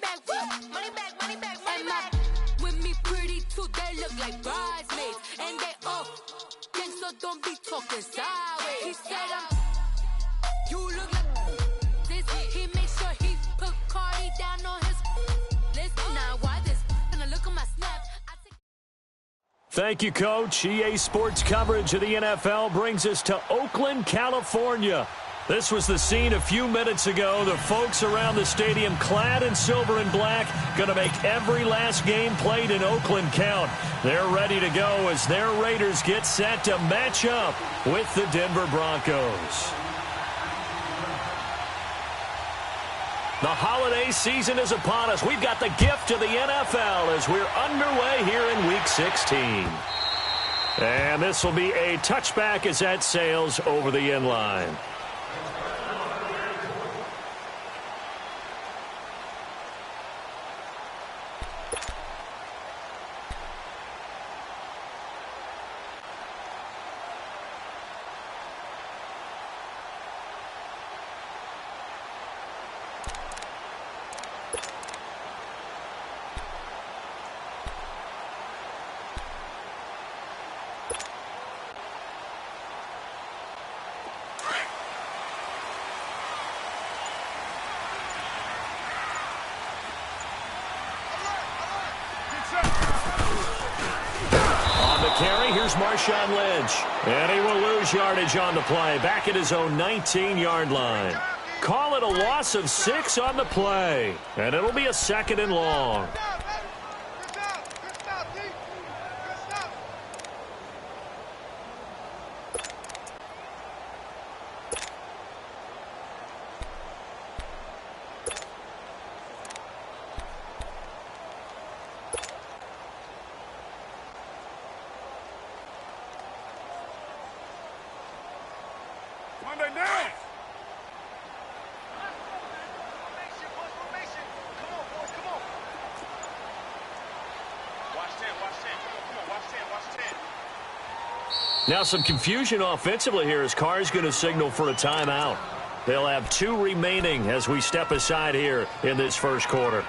money back, money back, money back, money back. With me pretty too, they look like bridesmaids. And they all gang, so don't be talking sideways. He said you look like this. He makes sure he put Cardi down on his list. Now why this? Gonna look at my snap. Thank you, Coach. EA Sports coverage of the NFL brings us to Oakland, California. This was the scene a few minutes ago. The folks around the stadium clad in silver and black going to make every last game played in Oakland count. They're ready to go as their Raiders get set to match up with the Denver Broncos. The holiday season is upon us. We've got the gift of the NFL as we're underway here in Week 16. And this will be a touchback as that sails over the end line. Carry, here's Marshawn Lynch. And he will lose yardage on the play. Back at his own 19-yard line. Call it a loss of 6 on the play. And it'll be a 2nd and long. Now some confusion offensively here as Carr's going to signal for a timeout. They'll have 2 remaining as we step aside here in this first quarter.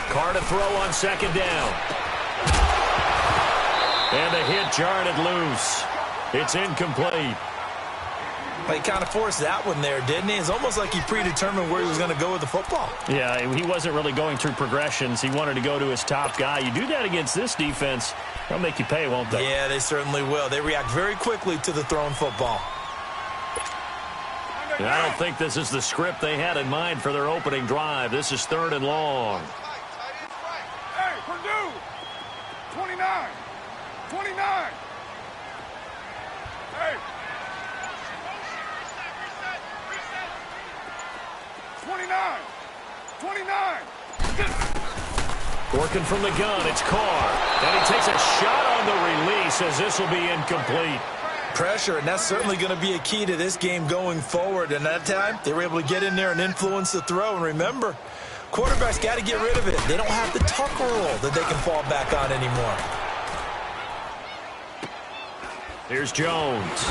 Carr to throw on 2nd down. And the hit jarred it loose. It's incomplete. Well, he kind of forced that one there, didn't he? It's almost like he predetermined where he was going to go with the football. Yeah, he wasn't really going through progressions. He wanted to go to his top guy. You do that against this defense, they'll make you pay, won't they? Yeah, they certainly will. They react very quickly to the thrown football. And I don't think this is the script they had in mind for their opening drive. This is 3rd and long. Hey, Purdue! 29! 29! Hey! 29! 29! Working from the gun, it's Carr. And he takes a shot on the release as this will be incomplete. Pressure, and that's certainly going to be a key to this game going forward. And that time, they were able to get in there and influence the throw. And remember, quarterbacks got to get rid of it. They don't have the tuck rule that they can fall back on anymore. Here's Jones.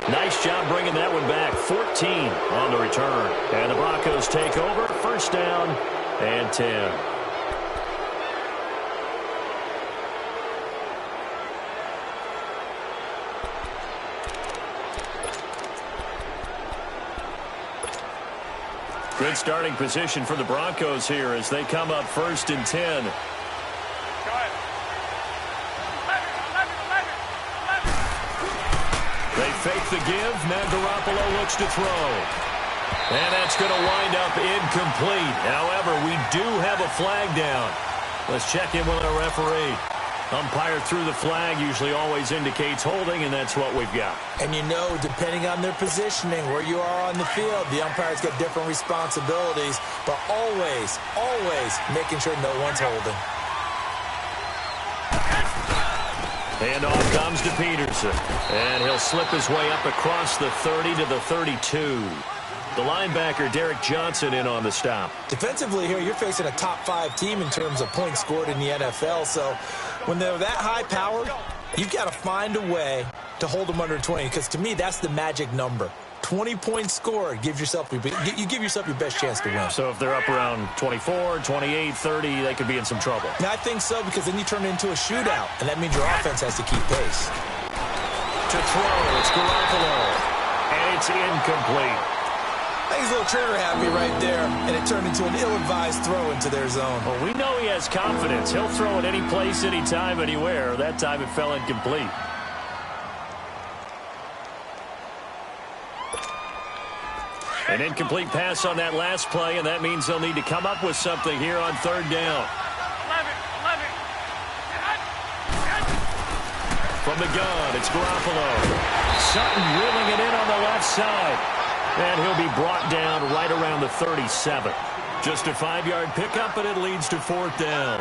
Nice job bringing that one back. 14 on the return. And the Broncos take over. 1st down and 10. Good starting position for the Broncos here as they come up 1st and 10. They fake the give. Matt Garoppolo looks to throw. And that's going to wind up incomplete. However, we do have a flag down. Let's check in with our referee. Umpire threw the flag, usually always indicates holding, and that's what we've got. And you know, depending on their positioning, where you are on the field, the umpire's got different responsibilities, but always, always making sure no one's holding. And off comes to Peterson. And he'll slip his way up across the 30 to the 32. The linebacker, Derek Johnson, in on the stop. Defensively here, you're facing a top-5 team in terms of points scored in the NFL. So when they're that high-powered, you've got to find a way to hold them under 20. Because to me, that's the magic number. 20 points scored, you give yourself your best chance to win. So if they're up around 24, 28, 30, they could be in some trouble. Yeah, I think so, because then you turn it into a shootout, and that means your offense has to keep pace. To throw, it's Garoppolo, and it's incomplete. I think he's a little trigger happy right there, and it turned into an ill-advised throw into their zone. Well, we know he has confidence. He'll throw it any place, anytime, anywhere. That time it fell incomplete. An incomplete pass on that last play, and that means they'll need to come up with something here on third down. 11. From the gun, it's Garoppolo. Sutton reeling it in on the left side. And he'll be brought down right around the 37. Just a 5-yard pickup, and it leads to fourth down.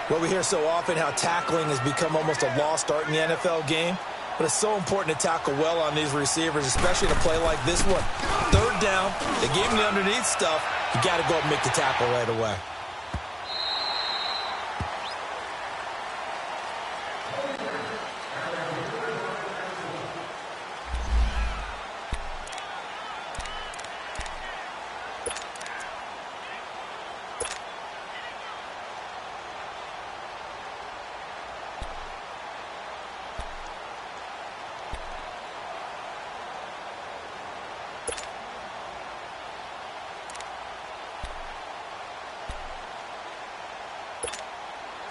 Well, we hear so often how tackling has become almost a lost art in the NFL game. But it's so important to tackle well on these receivers, especially to play like this one. Third down, they gave him the underneath stuff. You got to go up and make the tackle right away.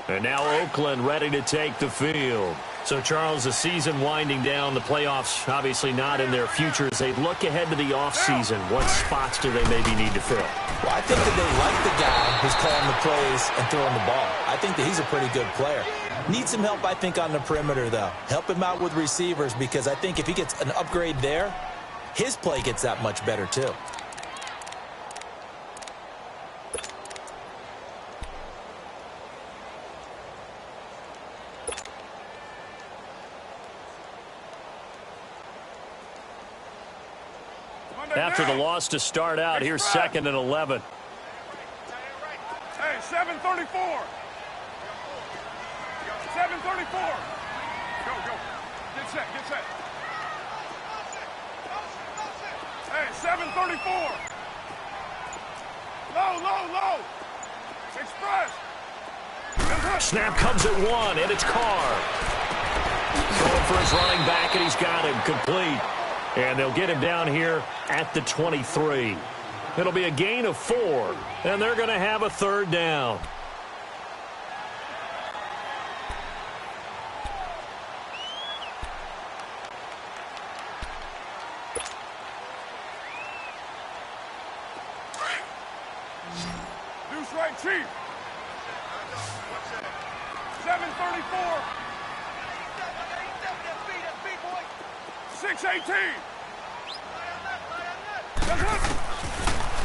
And now Oakland ready to take the field. So, Charles, the season winding down, the playoffs obviously not in their future. As they look ahead to the offseason, what spots do they maybe need to fill? Well, I think that they like the guy who's calling the plays and throwing the ball. I think that he's a pretty good player. Needs some help, I think, on the perimeter, though. Help him out with receivers, because I think if he gets an upgrade there, his play gets that much better, too. After the loss to start out, here's 2nd and 11. Hey, 7:34. 7:34. Go. Get set. Hey, 7:34. Low. Express. Snap comes at 1, and it's Carr. Going for his running back, and he's got him complete. And they'll get him down here at the 23. It'll be a gain of 4, and they're going to have a third down. Deuce right, Chief. 7:34. 6:18.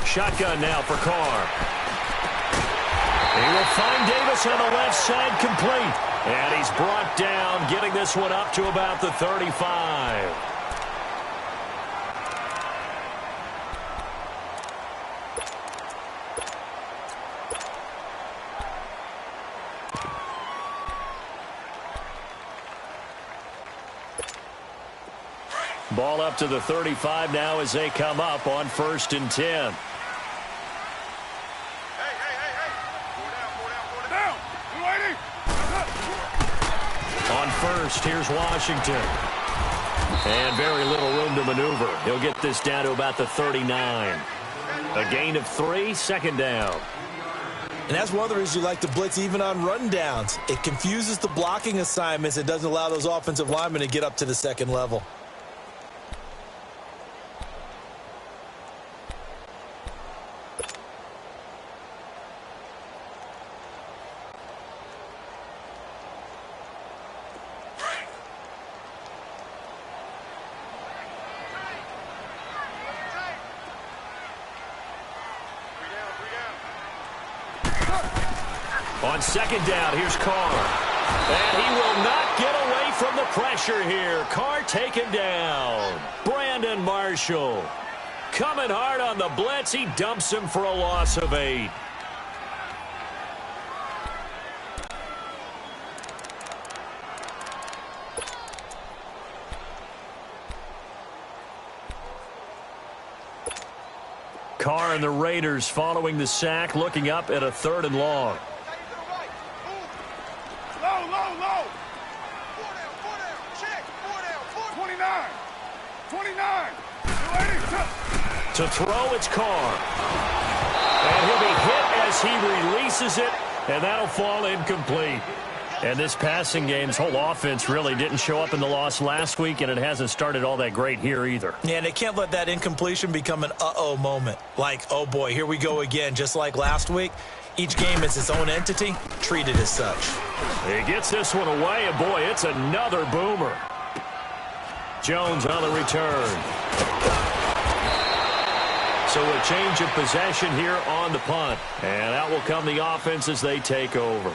Shotgun now for Carr. He will find Davis on the left side, complete. And he's brought down, getting this one up to about the 35. Ball up to the 35 now as they come up on 1st and 10. Hey. Down. 280. On 1st, here's Washington. And very little room to maneuver. He'll get this down to about the 39. A gain of 3, 2nd down. And that's one of the reasons you like to blitz even on rundowns. It confuses the blocking assignments. It doesn't allow those offensive linemen to get up to the 2nd level. On 2nd down, here's Carr. And he will not get away from the pressure here. Carr taken down. Brandon Marshall coming hard on the blitz. He dumps him for a loss of 8. Carr and the Raiders following the sack, looking up at a 3rd and long. Low, low, low. 4 down, check. 4 down, 29. 29. To throw, it's Carr. And he'll be hit as he releases it, and that'll fall incomplete. And this passing game's whole offense really didn't show up in the loss last week, and it hasn't started all that great here either. Yeah, and they can't let that incompletion become an uh-oh moment. Like, oh boy, here we go again, just like last week. Each game is its own entity, treated as such. He gets this one away, and boy, it's another boomer. Jones on the return. So a change of possession here on the punt. And out will come the offense as they take over.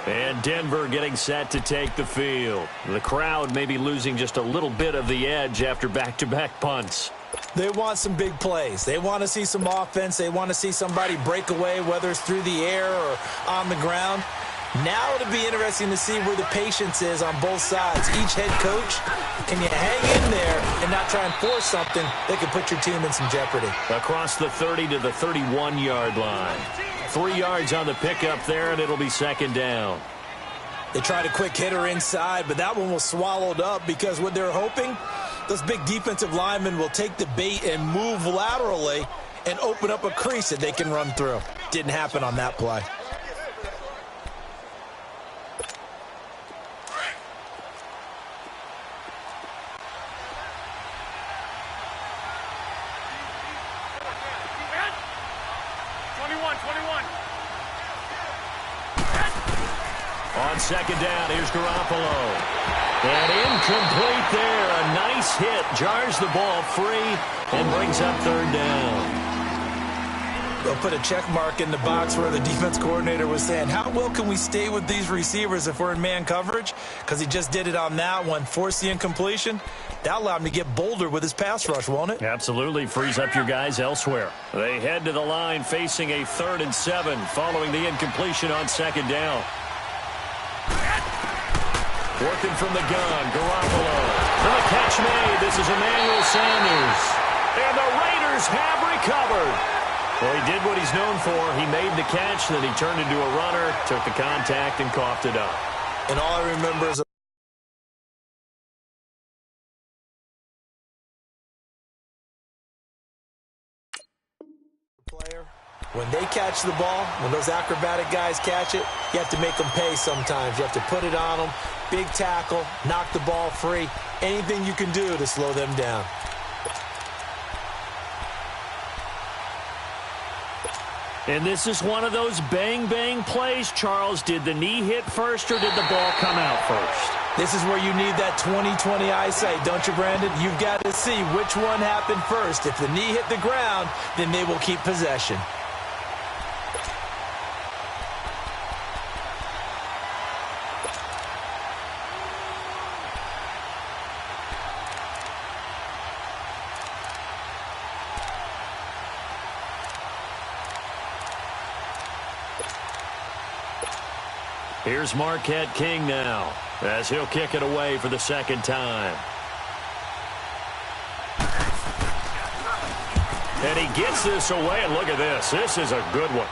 And Denver getting set to take the field. The crowd may be losing just a little bit of the edge after back-to-back punts. They want some big plays. They want to see some offense. They want to see somebody break away, whether it's through the air or on the ground. Now it'll be interesting to see where the patience is on both sides. Each head coach, can you hang in there and not try and force something that could put your team in some jeopardy? Across the 30 to the 31-yard line. 3 yards on the pickup there, and it'll be 2nd down. They tried a quick hitter inside, but that one was swallowed up because what they're hoping, those big defensive linemen will take the bait and move laterally and open up a crease that they can run through. Didn't happen on that play. On 2nd down, here's Garoppolo. And incomplete there. A nice hit. Jars the ball free and brings up 3rd down. They'll put a check mark in the box where the defense coordinator was saying, how well can we stay with these receivers if we're in man coverage? Because he just did it on that one, forced the incompletion. That'll allow him to get bolder with his pass rush, won't it? Absolutely. Frees up your guys elsewhere. They head to the line facing a 3rd and 7 following the incompletion on 2nd down. Working from the gun, Garoppolo. And the catch made. This is Emmanuel Sanders. And the Raiders have recovered. Well, he did what he's known for. He made the catch, then he turned into a runner, took the contact, and coughed it up. And all I remember is player. When they catch the ball, when those acrobatic guys catch it, you have to make them pay sometimes. You have to put it on them, big tackle, knock the ball free, anything you can do to slow them down. And this is one of those bang-bang plays, Charles. Did the knee hit first or did the ball come out first? This is where you need that 20/20 eyesight, don't you, Brandon? You've got to see which one happened first. If the knee hit the ground, then they will keep possession. Here's Marquette King now, as he'll kick it away for the 2nd time. And he gets this away, and look at this. This is a good one.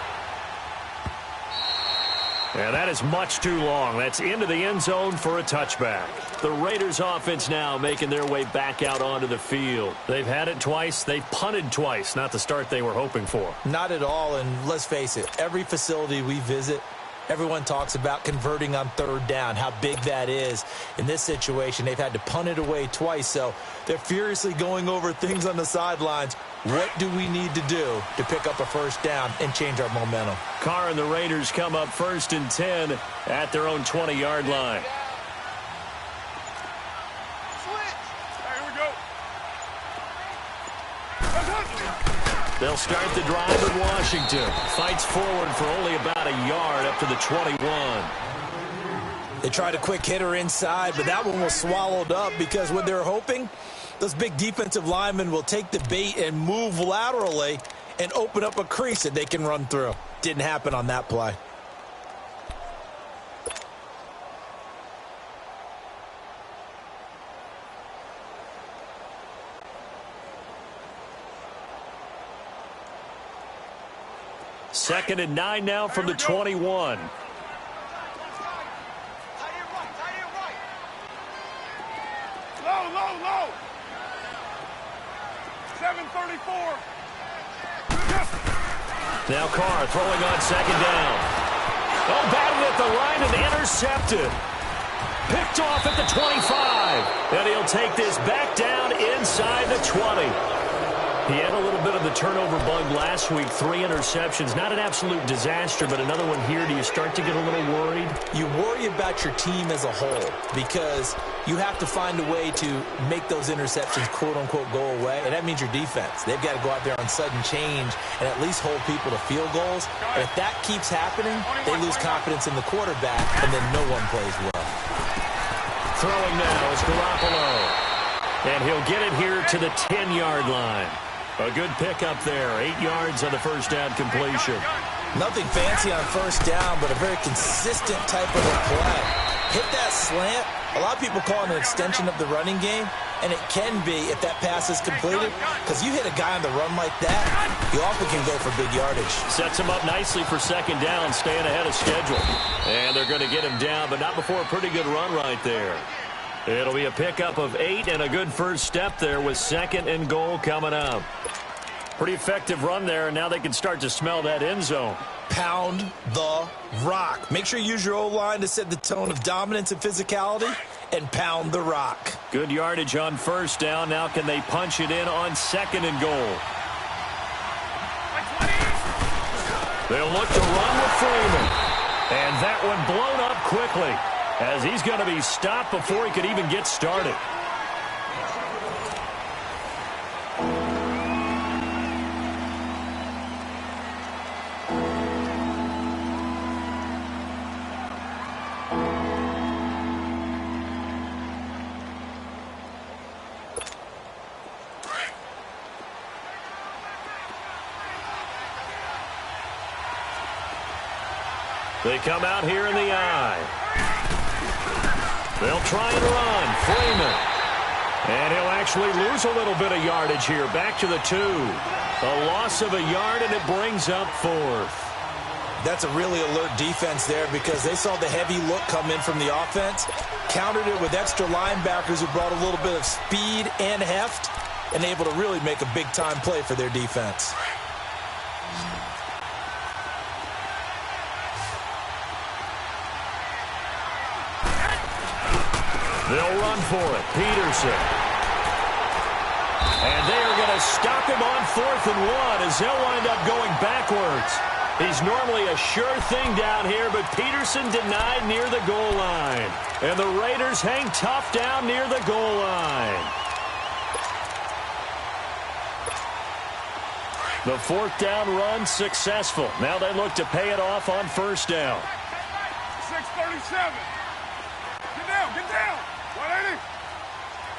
And that is much too long. That's into the end zone for a touchback. The Raiders offense now making their way back out onto the field. They've had it twice. They've punted twice. Not the start they were hoping for. Not at all, and let's face it, every facility we visit, everyone talks about converting on 3rd down, how big that is. In this situation, they've had to punt it away twice, so they're furiously going over things on the sidelines. What do we need to do to pick up a 1st down and change our momentum? Carr and the Raiders come up 1st and 10 at their own 20-yard line. They'll start the drive in Washington. Fights forward for only about a yard up to the 21. They tried a quick hitter inside, but that one was swallowed up because what they're hoping, those big defensive linemen will take the bait and move laterally and open up a crease that they can run through. Didn't happen on that play. Second and 9 now from the 21. Low. 7:34. Now Carr throwing on second down. Oh, batted at the line and intercepted. Picked off at the 25. And he'll take this back down inside the 20. He had a little bit of the turnover bug last week. 3 interceptions. Not an absolute disaster, but another one here. Do you start to get a little worried? You worry about your team as a whole because you have to find a way to make those interceptions, quote-unquote, go away. And that means your defense. They've got to go out there on sudden change and at least hold people to field goals. And if that keeps happening, they lose confidence in the quarterback, and then no one plays well. Throwing now is Garoppolo. And he'll get it here to the 10-yard line. A good pickup there. 8 yards on the first down completion. Nothing fancy on first down, but a very consistent type of a play. Hit that slant. A lot of people call it an extension of the running game, and it can be if that pass is completed, because you hit a guy on the run like that, you often can go for big yardage. Sets him up nicely for second down, staying ahead of schedule. And they're going to get him down, but not before a pretty good run right there. It'll be a pickup of 8 and a good first step there with second and goal coming up. Pretty effective run there, and now they can start to smell that end zone. Pound the rock. Make sure you use your O-line to set the tone of dominance and physicality, and pound the rock. Good yardage on first down. Now can they punch it in on second and goal? They'll look to run with Freeman. And that one blown up quickly as he's going to be stopped before he could even get started. They come out here in the eye. They'll try and run. Freeman. And he'll actually lose a little bit of yardage here. Back to the 2. A loss of a yard, and it brings up 4th. That's a really alert defense there because they saw the heavy look come in from the offense, countered it with extra linebackers who brought a little bit of speed and heft, and able to really make a big-time play for their defense. They'll run for it. Peterson. And they are going to stop him on 4th and 1 as they'll wind up going backwards. He's normally a sure thing down here, but Peterson denied near the goal line. And the Raiders hang tough down near the goal line. The 4th down run successful. Now they look to pay it off on first down. 6:37. Get down. 180.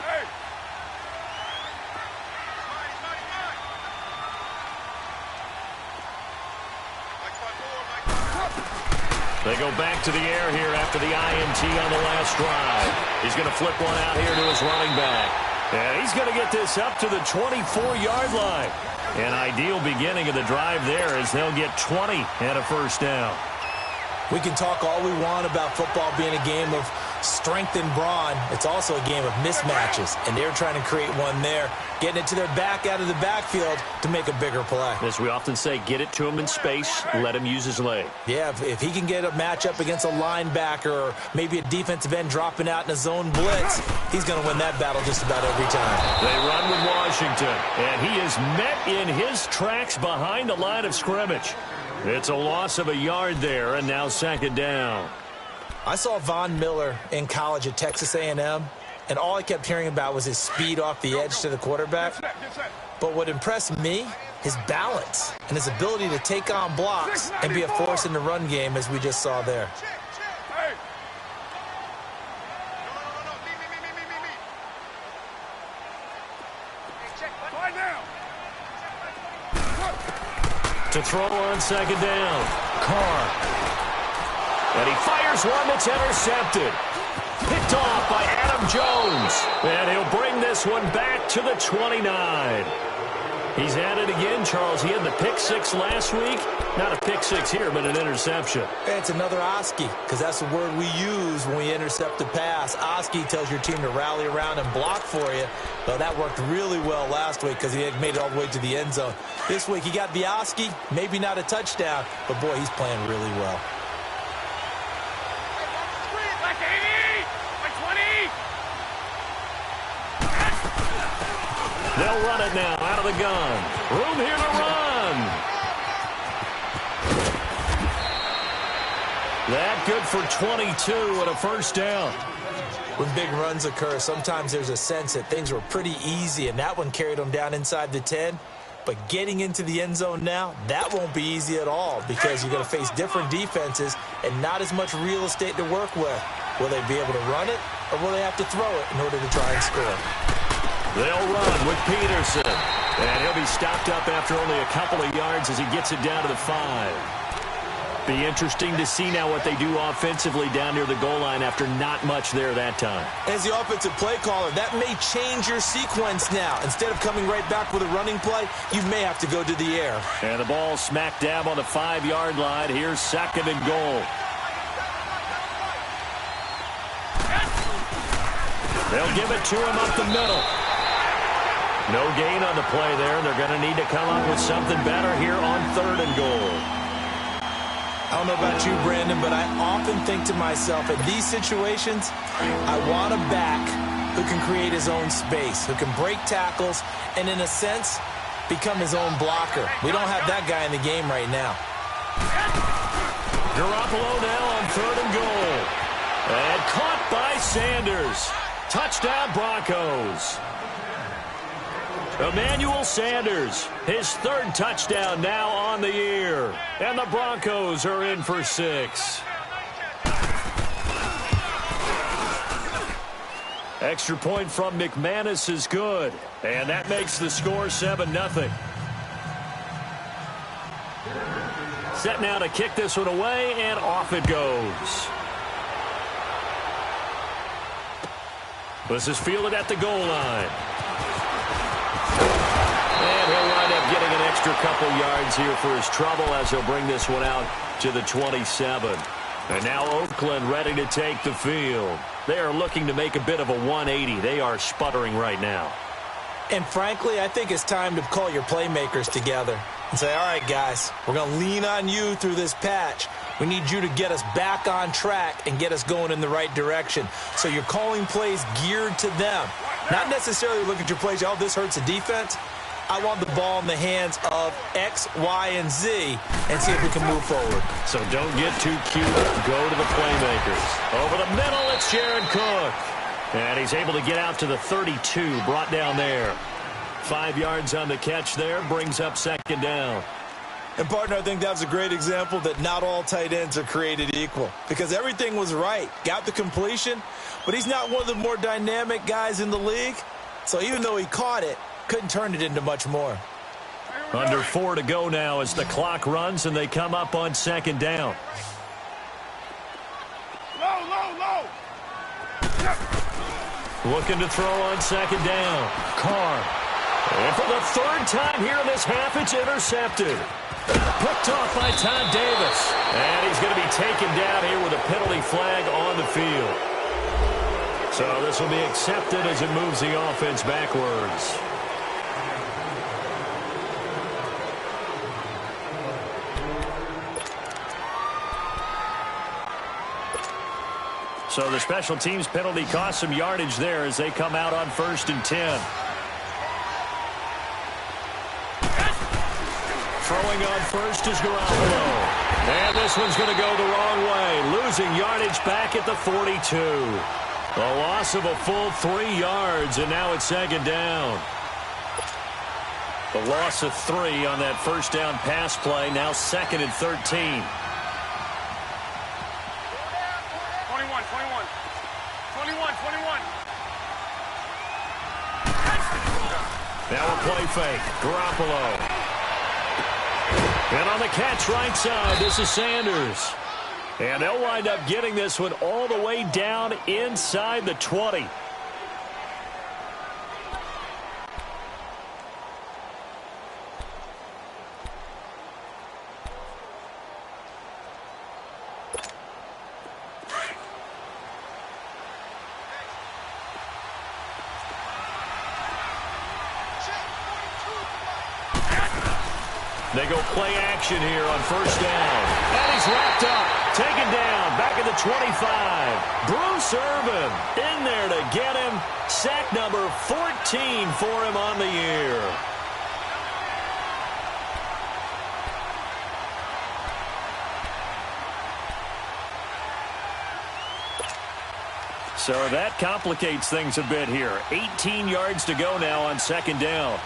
Hey. They go back to the air here after the INT on the last drive. He's going to flip one out here to his running back. And he's going to get this up to the 24-yard line. An ideal beginning of the drive there as they'll get 20 and a first down. We can talk all we want about football being a game of strength and brawn. It's also a game of mismatches, and they're trying to create one there, getting it to their back out of the backfield to make a bigger play. As we often say, get it to him in space, let him use his leg. Yeah, if he can get a matchup against a linebacker or maybe a defensive end dropping out in a zone blitz, he's going to win that battle just about every time. They run with Washington, and he is met in his tracks behind the line of scrimmage. It's a loss of a yard there, and now second down. I saw Von Miller in college at Texas A&M, and all I kept hearing about was his speed off the edge to the quarterback. But what impressed me, his balance and his ability to take on blocks and be a force in the run game, as we just saw there. To throw on second down. Carr. And he fires one that's intercepted. Picked off by Adam Jones. And he'll bring this one back to the 29. He's at it again, Charles. He had the pick six last week. Not a pick six here, but an interception. It's another Oski, because that's the word we use when we intercept the pass. Oski tells your team to rally around and block for you. Well, that worked really well last week because he had made it all the way to the end zone. This week he got the Oski, maybe not a touchdown, but boy, he's playing really well. Like 80, like 20. They'll run it now out of the gun. Room here to run. That good for 22 and a first down. When big runs occur, sometimes there's a sense that things were pretty easy, and that one carried them down inside the 10. But getting into the end zone now, that won't be easy at all because you're going to face different defenses and not as much real estate to work with. Will they be able to run it, or will they have to throw it in order to try and score? They'll run with Peterson. And he'll be stopped up after only a couple of yards as he gets it down to the 5. Be interesting to see now what they do offensively down near the goal line after not much there that time. As the offensive play caller, that may change your sequence now. Instead of coming right back with a running play, you may have to go to the air. And the ball smack dab on the 5-yard line. Here's second and goal. They'll give it to him up the middle. No gain on the play there. They're going to need to come up with something better here on third and goal. I don't know about you, Brandon, but I often think to myself, in these situations, I want a back who can create his own space, who can break tackles, and in a sense, become his own blocker. We don't have that guy in the game right now. Garoppolo now on third and goal. And caught by Sanders. Touchdown, Broncos. Emmanuel Sanders, his third touchdown now on the year. And the Broncos are in for 6. Extra point from McManus is good. And that makes the score 7-0. Set now to kick this one away, and off it goes. This is fielded at the goal line. And he'll wind up getting an extra couple yards here for his trouble as he'll bring this one out to the 27. And now Oakland ready to take the field. They are looking to make a bit of a 180. They are sputtering right now. And frankly, I think it's time to call your playmakers together and say, all right, guys, we're going to lean on you through this patch. We need you to get us back on track and get us going in the right direction. So you're calling plays geared to them. Not necessarily look at your plays, oh, this hurts the defense. I want the ball in the hands of X, Y, and Z and see if we can move forward. So don't get too cute. Go to the playmakers. Over the middle, it's Jared Cook. And he's able to get out to the 32, brought down there. 5 yards on the catch there, brings up second down. And, partner, I think that was a great example that not all tight ends are created equal because everything was right. Got the completion, but he's not one of the more dynamic guys in the league. So even though he caught it, couldn't turn it into much more. Under 4 to go now as the clock runs and they come up on second down. Low. Looking to throw on second down. Carr. And for the third time here in this half, it's intercepted. Picked off by Todd Davis. And he's going to be taken down here with a penalty flag on the field. So this will be accepted as it moves the offense backwards. So the special teams penalty cost some yardage there as they come out on 1st and 10. Throwing on first is Garoppolo. And this one's going to go the wrong way. Losing yardage back at the 42. A loss of a full 3 yards, and now it's second down. The loss of 3 on that first down pass play, now 2nd and 13. 21. Now a play fake. Garoppolo. And on the catch right side, this is Sanders. And they'll wind up getting this one all the way down inside the 20. They go play action here on first down. And he's wrapped up, taken down, back at the 25. Bruce Irvin in there to get him. Sack number 14 for him on the year. So that complicates things a bit here. 18 yards to go now on second down.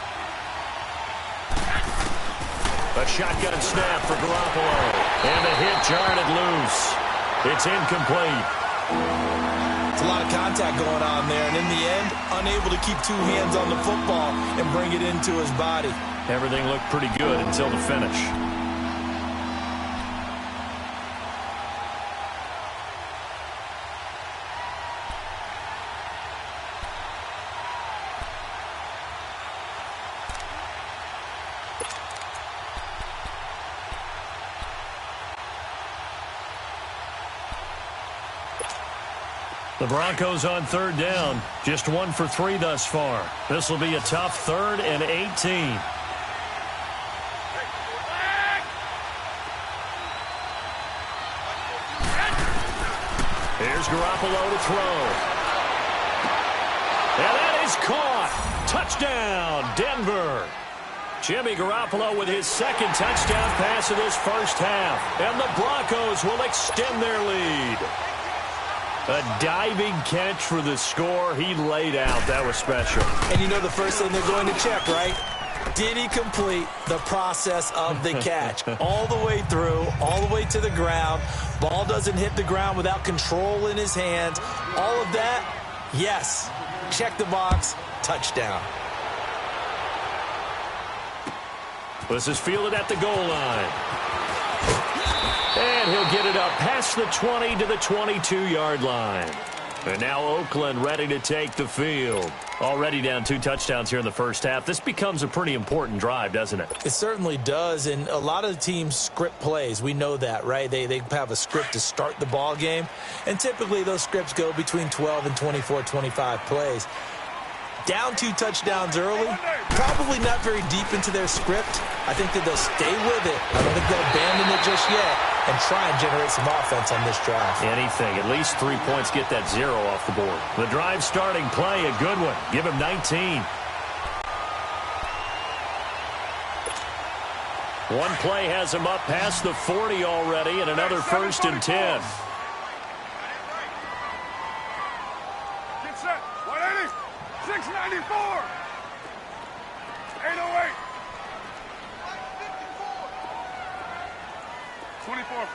A shotgun snap for Garoppolo. And the hit jarred it loose. It's incomplete. It's a lot of contact going on there. And in the end, unable to keep two hands on the football and bring it into his body. Everything looked pretty good until the finish. The Broncos on third down. Just 1 for 3 thus far. This will be a tough 3rd and 18. Here's Garoppolo to throw. And that is caught. Touchdown, Denver. Jimmy Garoppolo with his second touchdown pass of this first half. And the Broncos will extend their lead. A diving catch for the score. He laid out. That was special. And you know the first thing they're going to check, right? Did he complete the process of the catch? All the way through, all the way to the ground. Ball doesn't hit the ground without control in his hands. All of that, yes. Check the box. Touchdown. This is fielded at the goal line. And he'll get it up past the 20 to the 22-yard line. And now Oakland ready to take the field. Already down 2 touchdowns here in the first half. This becomes a pretty important drive, doesn't it? It certainly does, and a lot of the teams script plays. We know that, right? They have a script to start the ball game, and typically those scripts go between 12 and 24, 25 plays. Down 2 touchdowns early, probably not very deep into their script. I think that they'll stay with it. I don't think they'll abandon it just yet and try and generate some offense on this drive. Anything. At least 3 points get that 0 off the board. The drive starting play, a good one. Give him 19. One play has him up past the 40 already, and another 1st and 10. Get set. 180. 694. 808. 24.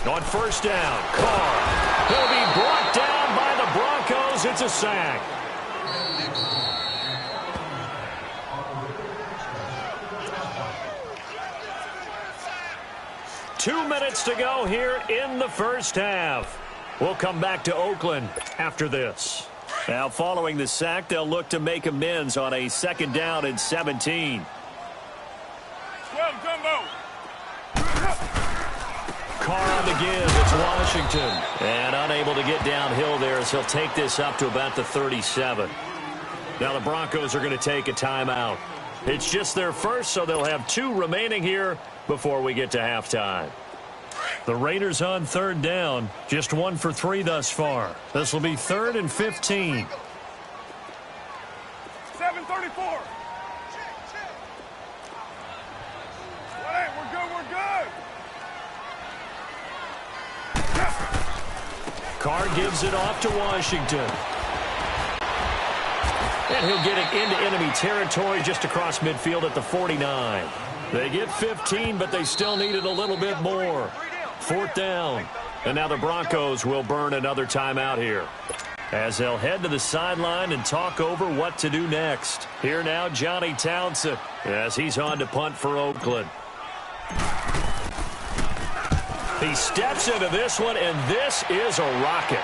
On first down, Carr. He'll be brought down by the Broncos. It's a sack. Two minutes to go here in the first half. We'll come back to Oakland after this. Now, following the sack, they'll look to make amends on a 2nd down and 17. 12 Jumbo. Carr on the give. It's Washington. And unable to get downhill there as he'll take this up to about the 37. Now the Broncos are going to take a timeout. It's just their first, so they'll have 2 remaining here before we get to halftime. The Raiders on 3rd down. Just 1 for 3 thus far. This will be 3rd and 15. 734. Hey, we're good, we're good. Carr gives it off to Washington. And he'll get it into enemy territory just across midfield at the 49. They get 15, but they still needed a little bit more. 4th down. And now the Broncos will burn another timeout here. as they'll head to the sideline and talk over what to do next. Here now, Johnny Townsend, as he's on to punt for Oakland. He steps into this one, and this is a rocket.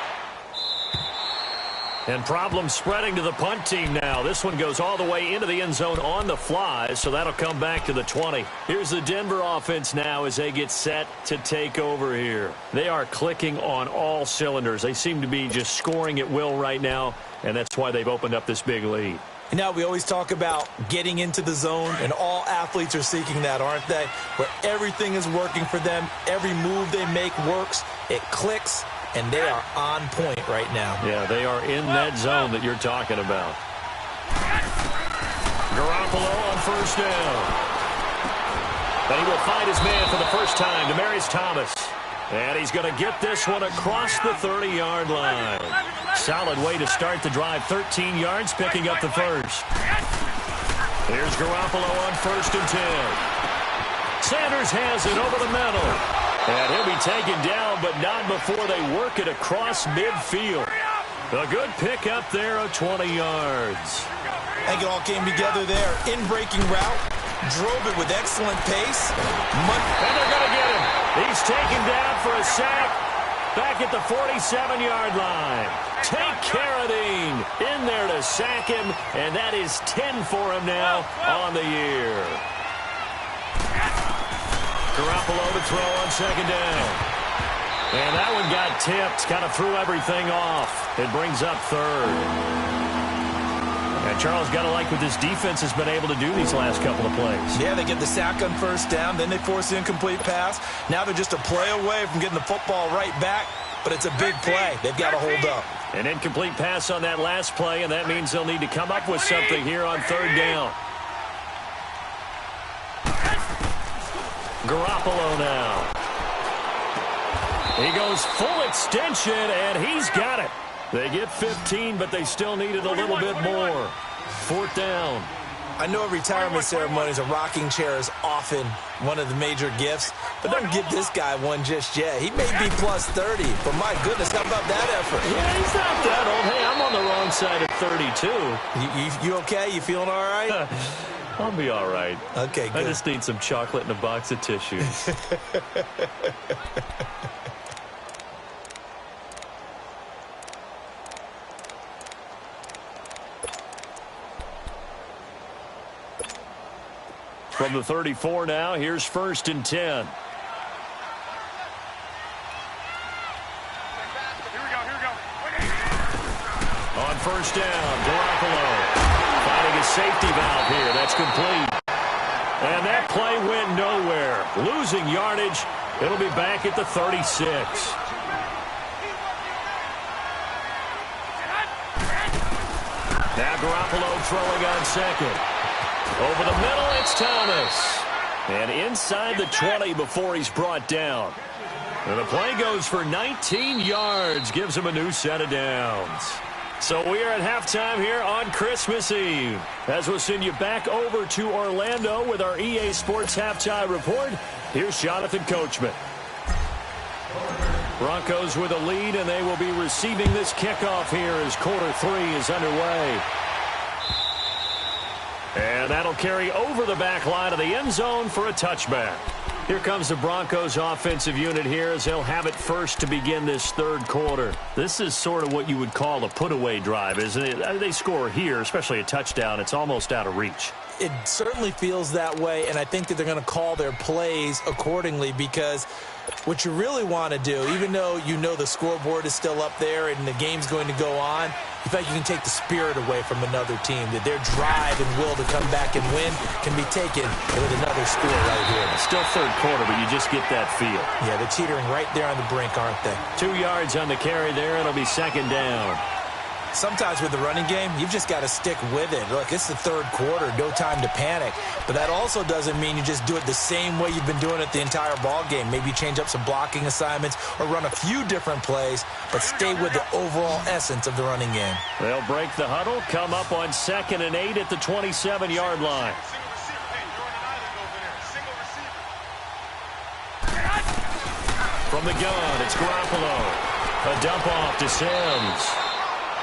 And problems spreading to the punt team now. This one goes all the way into the end zone on the fly, so that'll come back to the 20. Here's the Denver offense now as they get set to take over here. They are clicking on all cylinders. They seem to be just scoring at will right now, and that's why they've opened up this big lead. Now, we always talk about getting into the zone, and all athletes are seeking that, aren't they? Where everything is working for them. Every move they make works. It clicks. And they are on point right now. Yeah, they are in that zone that you're talking about. Garoppolo on first down. And he will find his man for the first time, Demaryius Thomas. And he's going to get this one across the 30-yard line. Solid way to start the drive. 13 yards, picking up the first. Here's Garoppolo on first and 10. Sanders has it over the middle. And he'll be taken down, but not before they work it across midfield. A good pick up there of 20 yards. I think it all came together there. In-breaking route. Drove it with excellent pace. And they're going to get him. He's taken down for a sack. Back at the 47-yard line. Tank Carradine in there to sack him. And that is 10 for him now on the year. Garoppolo to throw on second down. And that one got tipped. Kind of threw everything off. It brings up third. And Charles, got to like what this defense has been able to do these last couple of plays. Yeah, they get the sack on first down. Then they force the incomplete pass. Now they're just a play away from getting the football right back. But it's a big play. They've got to hold up. An incomplete pass on that last play, and that means they'll need to come up with something here on third down. Garoppolo now. He goes full extension, and he's got it. They get 15, but they still needed a little bit more. Fourth down. I know at retirement ceremonies, a rocking chair is often one of the major gifts, but don't give this guy one just yet. He may be plus 30, but my goodness, how about that effort? Yeah, he's not that old. Hey, I'm on the wrong side of 32. You okay? You feeling all right? I'll be all right. Okay, good. I just need some chocolate and a box of tissues. From the 34 now, here's first and 10. Here we go. On first down, Garoppolo finding a safety valve here. That's complete. And that play went nowhere. Losing yardage. It'll be back at the 36. Now Garoppolo throwing on second. Over the middle, it's Thomas. And inside the 20 before he's brought down. And the play goes for 19 yards. Gives him a new set of downs. So we are at halftime here on Christmas Eve. As we'll send you back over to Orlando with our EA Sports Halftime Report. Here's Jonathan Coachman. Broncos with a lead, and they will be receiving this kickoff here as quarter 3 is underway. And that'll carry over the back line of the end zone for a touchback. Here comes the Broncos offensive unit here as they'll have it first to begin this third quarter. This is sort of what you would call a put-away drive, isn't it? They score here, especially a touchdown. It's almost out of reach. It certainly feels that way, and I think that they're going to call their plays accordingly because what you really want to do, even though you know the scoreboard is still up there and the game's going to go on, in fact, you can take the spirit away from another team, that their drive and will to come back and win can be taken with another score right here. Still third quarter, but you just get that feel. Yeah, they're teetering right there on the brink, aren't they? 2 yards on the carry there. It'll be second down. Sometimes with the running game, you've just got to stick with it. Look, it's the third quarter, no time to panic. But that also doesn't mean you just do it the same way you've been doing it the entire ball game. Maybe change up some blocking assignments or run a few different plays, but stay with the overall essence of the running game. They'll break the huddle, come up on 2nd and 8 at the 27-yard line. From the gun, it's Garoppolo. A dump off to Sims.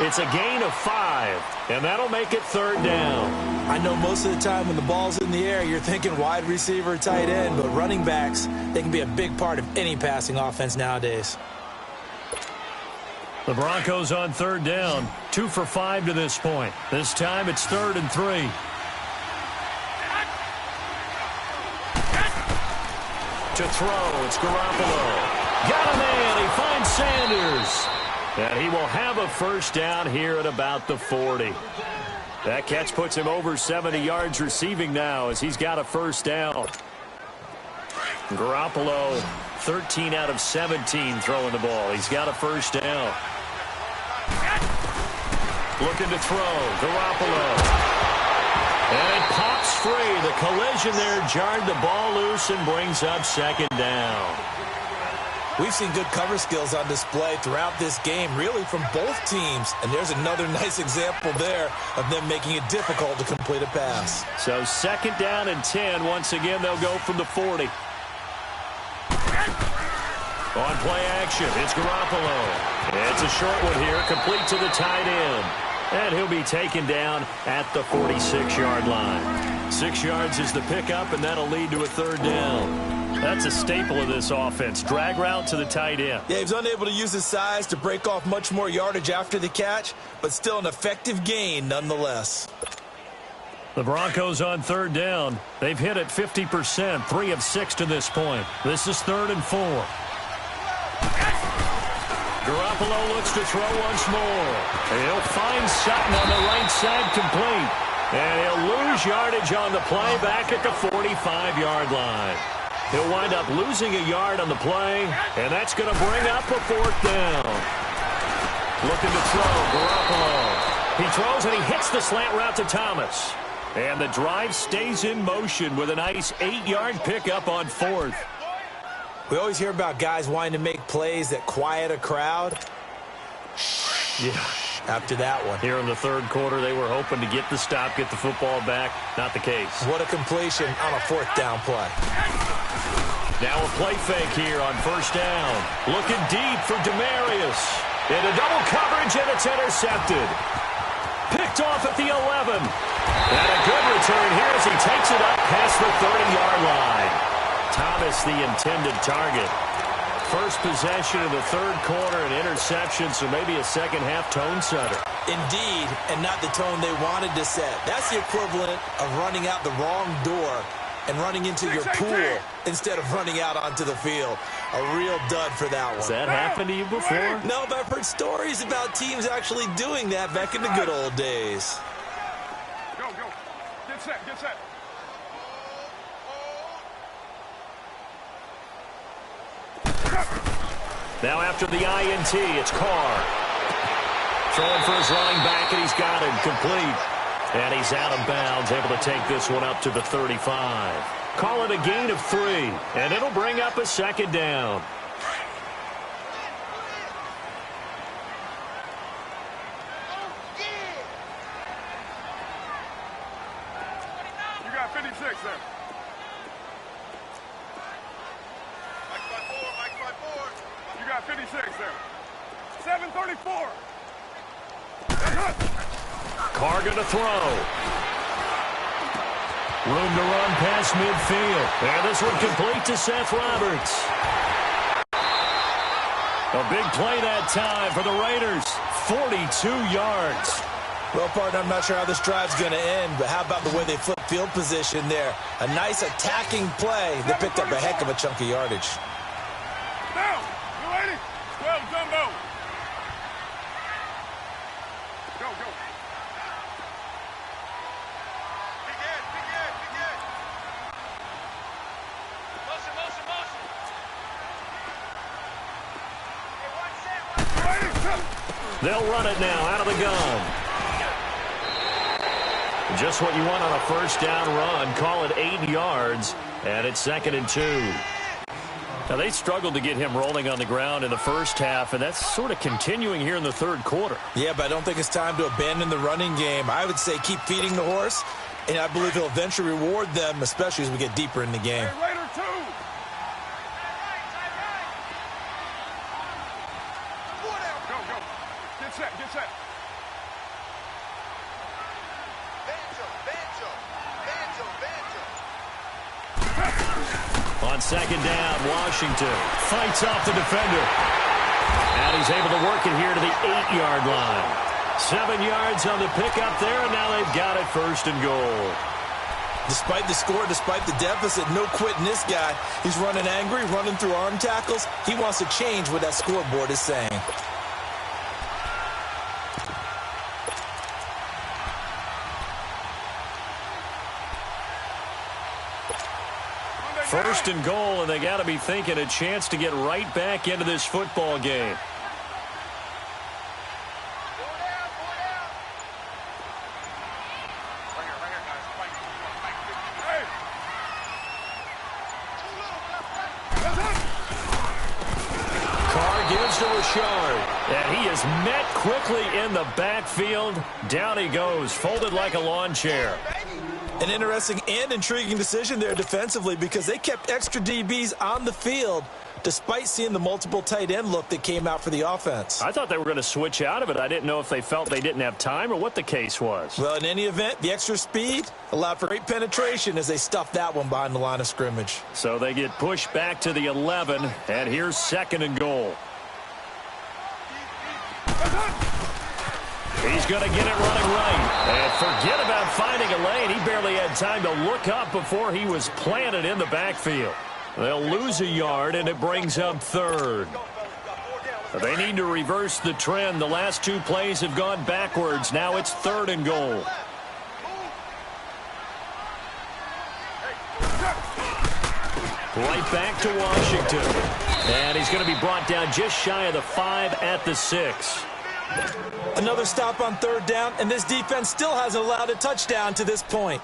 It's a gain of 5, and that'll make it 3rd down. I know most of the time when the ball's in the air, you're thinking wide receiver, tight end, but running backs, they can be a big part of any passing offense nowadays. The Broncos on 3rd down, 2 for 5 to this point. This time it's 3rd and 3. To throw, it's Garoppolo. Got a man, he finds Sanders. And he will have a 1st down here at about the 40. That catch puts him over 70 yards receiving now as he's got a 1st down. Garoppolo, 13 out of 17 throwing the ball. He's got a 1st down. Looking to throw, Garoppolo. And it pops free. The collision there jarred the ball loose and brings up 2nd down. We've seen good cover skills on display throughout this game, really from both teams. And there's another nice example there of them making it difficult to complete a pass. So 2nd down and 10. Once again, they'll go from the 40. On play action, it's Garoppolo. It's a short one here, complete to the tight end. And he'll be taken down at the 46-yard line. 6 yards is the pickup, and that'll lead to a 3rd down. That's a staple of this offense. Drag route to the tight end. Yeah, he was unable to use his size to break off much more yardage after the catch, but still an effective gain nonetheless. The Broncos on 3rd down. They've hit it 50%, 3 of 6 to this point. This is 3rd and 4. Garoppolo looks to throw once more. He'll find Sutton on the right side complete. And he'll lose yardage on the play back at the 45-yard line. He'll wind up losing a yard on the play, and that's going to bring up a 4th down. Looking to throw, Garoppolo. He throws and he hits the slant route to Thomas. And the drive stays in motion with a nice 8-yard pickup on 4th. We always hear about guys wanting to make plays that quiet a crowd. Yeah. After that one. Here in the 3rd quarter, they were hoping to get the stop, get the football back. Not the case. What a completion on a 4th down play. Now a play fake here on 1st down. Looking deep for Demarius. Into double coverage, and it's intercepted. Picked off at the 11. And a good return here as he takes it up past the 30-yard line. Thomas, the intended target. First possession of the 3rd quarter, an interception, so maybe a second-half tone setter. Indeed, and not the tone they wanted to set. That's the equivalent of running out the wrong door and running into your pool instead of running out onto the field. A real dud for that one. Has that happened to you before? No, but I've heard stories about teams actually doing that back in the good old days. Go. Get set. Now after the INT, it's Carr. Throwing for his running back, and he's got him complete. And he's out of bounds, able to take this one up to the 35. Call it a gain of 3, and it'll bring up a 2nd down. You got 56 there. You got 56 there. 734. Carr going to throw. Room to run past midfield. And this one complete to Seth Roberts. A big play that time for the Raiders. 42 yards. Well, partner, I'm not sure how this drive's going to end, but how about the way they flip field position there? A nice attacking play. They picked up a heck of a chunk of yardage. Down. You ready? 12 jumbo. Go. They'll run it now out of the gun. Just what you want on a 1st down run. Call it 8 yards, and it's 2nd and 2. Now, they struggled to get him rolling on the ground in the first half, and that's sort of continuing here in the 3rd quarter. Yeah, but I don't think it's time to abandon the running game. I would say keep feeding the horse, and I believe he'll eventually reward them, especially as we get deeper in the game. Hey, Raider 2. Go. Get set. On second down, Washington fights off the defender. And he's able to work it here to the 8-yard line. 7 yards on the pickup there, and now they've got it first and goal. Despite the score, despite the deficit, no quitting this guy. He's running angry, running through arm tackles. He wants to change what that scoreboard is saying. First and goal, and they got to be thinking a chance to get right back into this football game. And he is met quickly in the backfield. Down he goes, folded like a lawn chair. An interesting and intriguing decision there defensively because they kept extra DBs on the field despite seeing the multiple tight end look that came out for the offense. I thought they were going to switch out of it. I didn't know if they felt they didn't have time or what the case was. Well, in any event, the extra speed allowed for great penetration as they stuffed that one behind the line of scrimmage. So they get pushed back to the 11, and here's second and goal. He's going to get it running right. And forget about finding a lane. He barely had time to look up before he was planted in the backfield. They'll lose a yard, and it brings up third. They need to reverse the trend. The last 2 plays have gone backwards. Now it's third and goal. Right back to Washington. And he's going to be brought down just shy of the 5 at the 6. Another stop on third down, and this defense still hasn't allowed a touchdown to this point.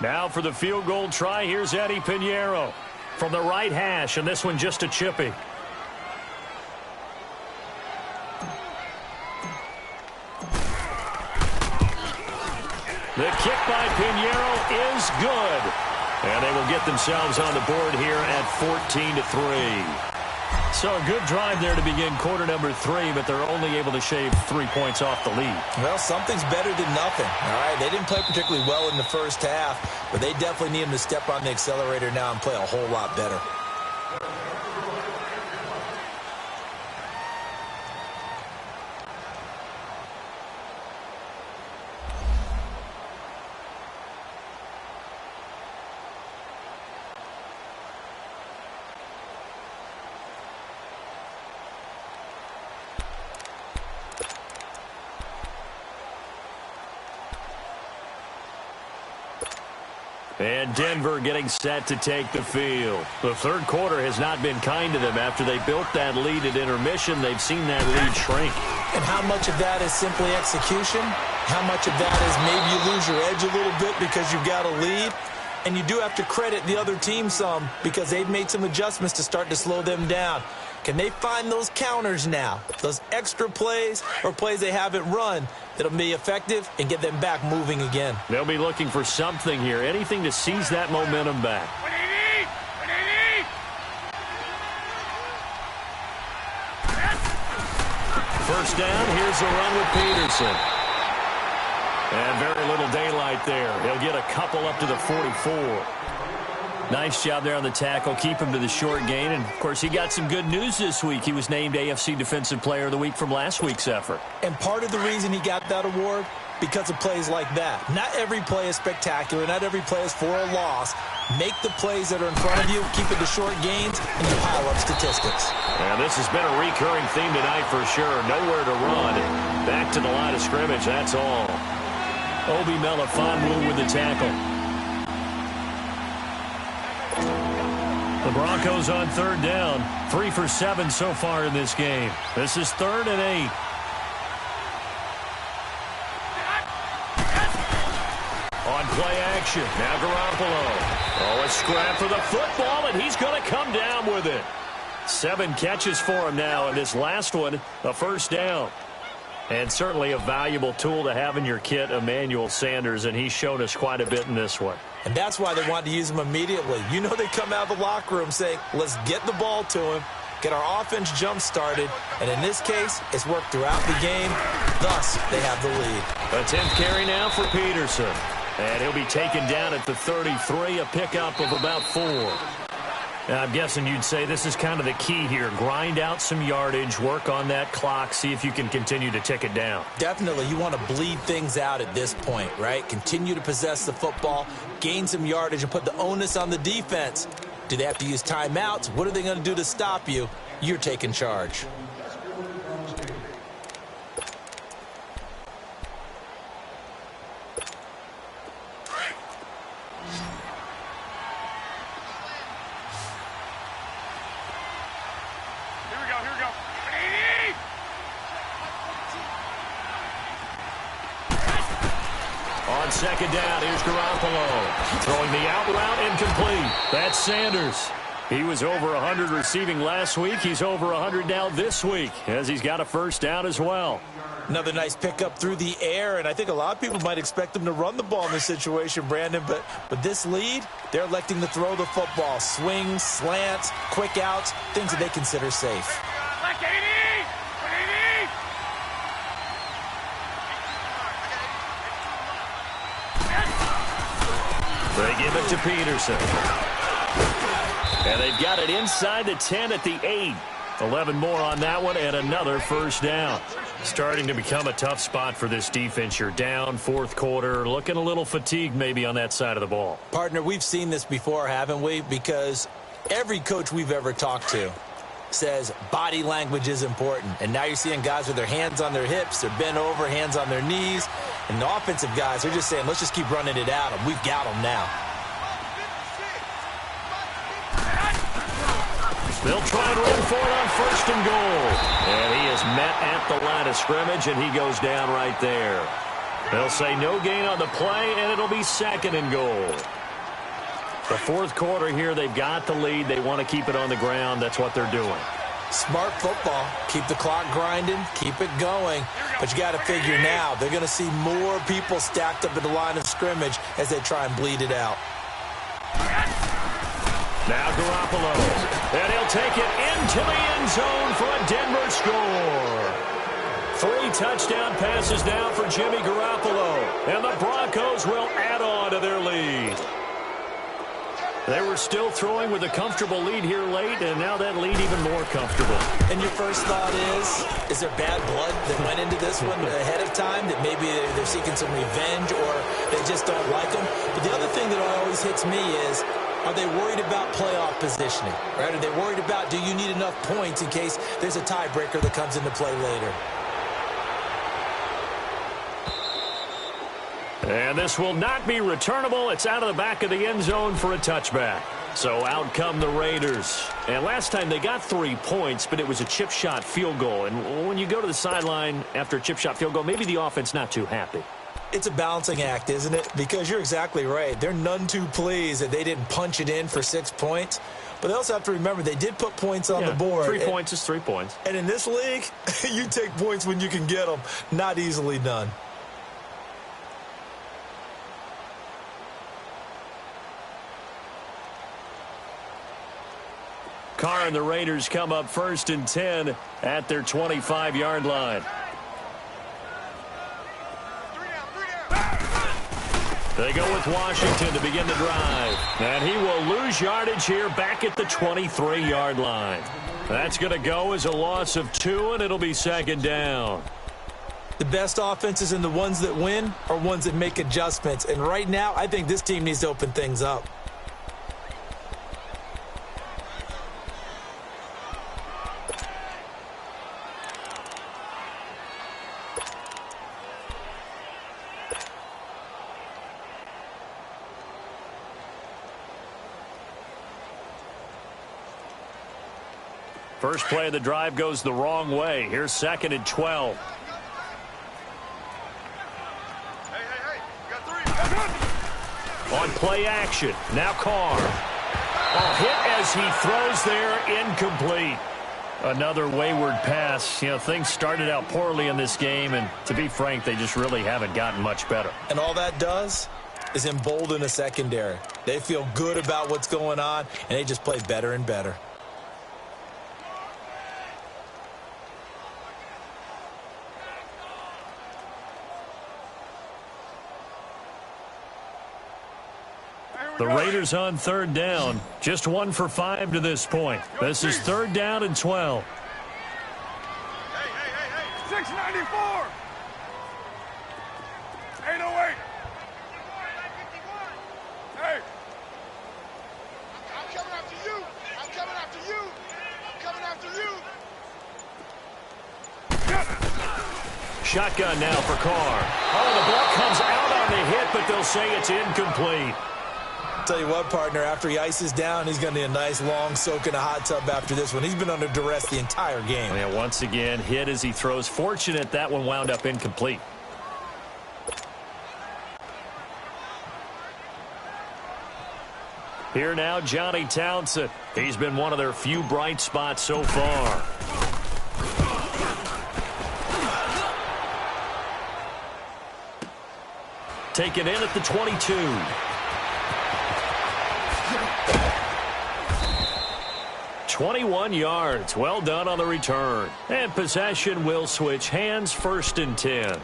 Now for the field goal try, here's Eddie Pinheiro from the right hash, and this one just a chippy. The kick by Pinheiro is good. And they will get themselves on the board here at 14-3. So a good drive there to begin quarter number 3, but they're only able to shave 3 points off the lead. Well, something's better than nothing. All right, they didn't play particularly well in the first half, but they definitely need them to step on the accelerator now and play a whole lot better. And Denver getting set to take the field. The third quarter has not been kind to them. After they built that lead at intermission, they've seen that lead shrink. And how much of that is simply execution? How much of that is maybe you lose your edge a little bit because you've got a lead? And you do have to credit the other team some because they've made some adjustments to start to slow them down. Can they find those counters now, those extra plays or plays they haven't run that'll be effective and get them back moving again? They'll be looking for something here, anything to seize that momentum back. First down, here's a run with Peterson. And very little daylight there. He'll get a couple up to the 44. Nice job there on the tackle. Keep him to the short gain. And, of course, he got some good news this week. He was named AFC Defensive Player of the Week from last week's effort. And part of the reason he got that award, because of plays like that. Not every play is spectacular. Not every play is for a loss. Make the plays that are in front of you, keep it to short gains, and you pile up statistics. And this has been a recurring theme tonight for sure. Nowhere to run. Back to the line of scrimmage, that's all. Obi Melifonwu with the tackle. The Broncos on third down. 3 for 7 so far in this game. This is 3rd and 8. On play action. Now Garoppolo. Oh, a scrap for the football, and he's going to come down with it. 7 catches for him now, and this last one, a first down. And certainly a valuable tool to have in your kit, Emmanuel Sanders, and he's shown us quite a bit in this one. And that's why they wanted to use him immediately. You know they come out of the locker room saying, let's get the ball to him, get our offense jump-started, and in this case, it's worked throughout the game. Thus, they have the lead. A 10th carry now for Peterson. And he'll be taken down at the 33, a pickup of about 4. I'm guessing you'd say this is kind of the key here. Grind out some yardage, work on that clock, see if you can continue to tick it down. Definitely. You want to bleed things out at this point, right? Continue to possess the football, gain some yardage, and put the onus on the defense. Do they have to use timeouts? What are they going to do to stop you? You're taking charge. On second down, here's Garoppolo. Throwing the out route, incomplete. That's Sanders. He was over 100 receiving last week. He's over 100 now this week, as he's got a first down as well. Another nice pickup through the air, and I think a lot of people might expect them to run the ball in this situation, Brandon, but with this lead, they're electing to throw the football. Swings, slants, quick outs, things that they consider safe. They give it to Peterson. And they've got it inside the 10 at the 8. 11 more on that one and another first down. Starting to become a tough spot for this defense. You're down fourth quarter, looking a little fatigued maybe on that side of the ball. Partner, we've seen this before, haven't we? Because every coach we've ever talked to says body language is important. And now you're seeing guys with their hands on their hips, they're bent over, hands on their knees. And the offensive guys, they're just saying, let's just keep running it out, and we've got them now. They'll try and run for it on first and goal. And he is met at the line of scrimmage, and he goes down right there. They'll say no gain on the play, and it'll be second and goal. The fourth quarter here, they've got the lead. They want to keep it on the ground. That's what they're doing. Smart football. Keep the clock grinding. Keep it going. But you got to figure now, they're going to see more people stacked up at the line of scrimmage as they try and bleed it out. Now Garoppolo. And he'll take it into the end zone for a Denver score. 3 touchdown passes now for Jimmy Garoppolo. And the Broncos will add on to their lead. They were still throwing with a comfortable lead here late, and now that lead even more comfortable. And your first thought is there bad blood that went into this one ahead of time, that maybe they're seeking some revenge or they just don't like them? But the other thing that always hits me is, are they worried about playoff positioning? Right? Are they worried about, do you need enough points in case there's a tiebreaker that comes into play later? And this will not be returnable. It's out of the back of the end zone for a touchback. So out come the Raiders. And last time they got 3 points, but it was a chip shot field goal. And when you go to the sideline after a chip shot field goal, maybe the offense not too happy. It's a balancing act, isn't it? Because you're exactly right. They're none too pleased that they didn't punch it in for 6 points. But they also have to remember they did put points on the board. 3 points is 3 points. And in this league, you take points when you can get them. Not easily done. Carr and the Raiders come up first and 10 at their 25-yard line. They go with Washington to begin the drive. And he will lose yardage here back at the 23-yard line. That's going to go as a loss of 2, and it'll be second down. The best offenses and the ones that win are ones that make adjustments. And right now, I think this team needs to open things up. First play of the drive goes the wrong way. Here's second and 12. On play action. Now Carr. A hit as he throws there, incomplete. Another wayward pass. You know, things started out poorly in this game, and to be frank, they just really haven't gotten much better. And all that does is embolden a secondary. They feel good about what's going on, and they just play better and better. Here The Raiders on third down. Just 1 for 5 to this point. This is third down and 12. 694. 808. Hey. I'm coming after you. I'm coming after you. I'm coming after you. Shotgun now for Carr. Oh, the ball comes out on the hit, but they'll say it's incomplete. Tell you what, partner, after he ices down, he's going to need a nice long soak in a hot tub after this one. He's been under duress the entire game. Yeah, once again, hit as he throws. Fortunate that one wound up incomplete. Here now, Johnny Townsend. He's been one of their few bright spots so far. Taken in at the 22. "21 yards. Well done on the return. And possession will switch hands, 1st and 10.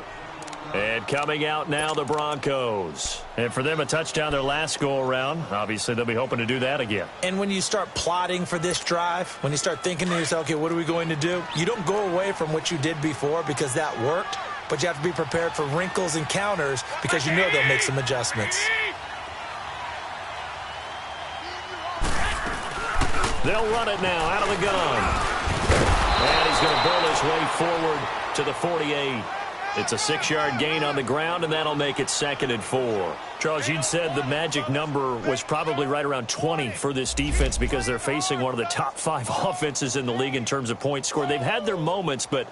And coming out now, the Broncos. And for them, a touchdown their last go-around. Obviously, they'll be hoping to do that again. And when you start plotting for this drive, when you start thinking to yourself, okay, what are we going to do? You don't go away from what you did before because that worked, but you have to be prepared for wrinkles and counters because you know they'll make some adjustments. They'll run it now out of the gun. And he's going to burn his way forward to the 48. It's a 6-yard gain on the ground, and that'll make it 2nd and 4. Charles, you'd said the magic number was probably right around 20 for this defense because they're facing one of the top 5 offenses in the league in terms of points scored. They've had their moments, but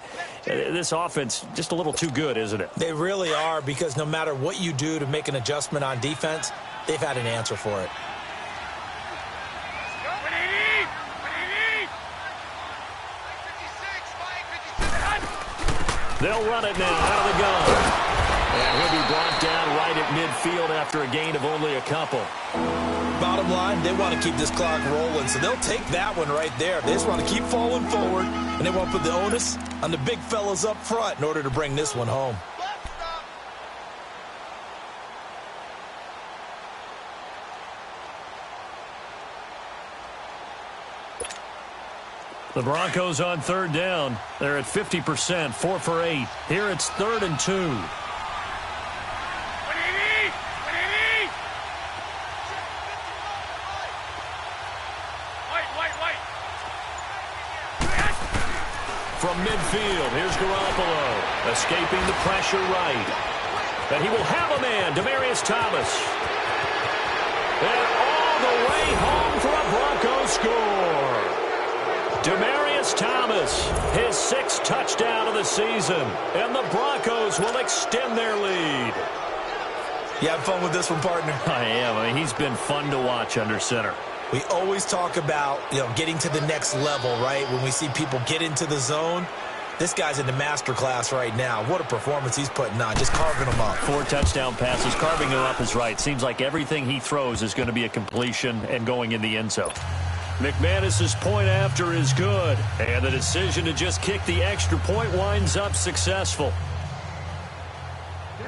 this offense just a little too good, isn't it? They really are, because no matter what you do to make an adjustment on defense, they've had an answer for it. They'll run it now out of the gun. And he'll be brought down right at midfield after a gain of only a couple. Bottom line, they want to keep this clock rolling, so they'll take that one right there. They just want to keep falling forward, and they want to put the onus on the big fellas up front in order to bring this one home. The Broncos on third down. They're at 50%, 4 for 8. Here it's 3rd and 2. From midfield, here's Garoppolo, escaping the pressure right. And he will have a man, Demaryius Thomas. And all the way home for a Broncos score. Demaryius Thomas, his 6th touchdown of the season, and the Broncos will extend their lead. You have fun with this one, partner? I am. I mean, he's been fun to watch under center. We always talk about, getting to the next level, right? When we see people get into the zone, this guy's in the master class right now. What a performance he's putting on, just carving them up. 4 touchdown passes, carving them up is right. Seems like everything he throws is going to be a completion and going in the end zone. McManus's point after is good, and the decision to just kick the extra point winds up successful.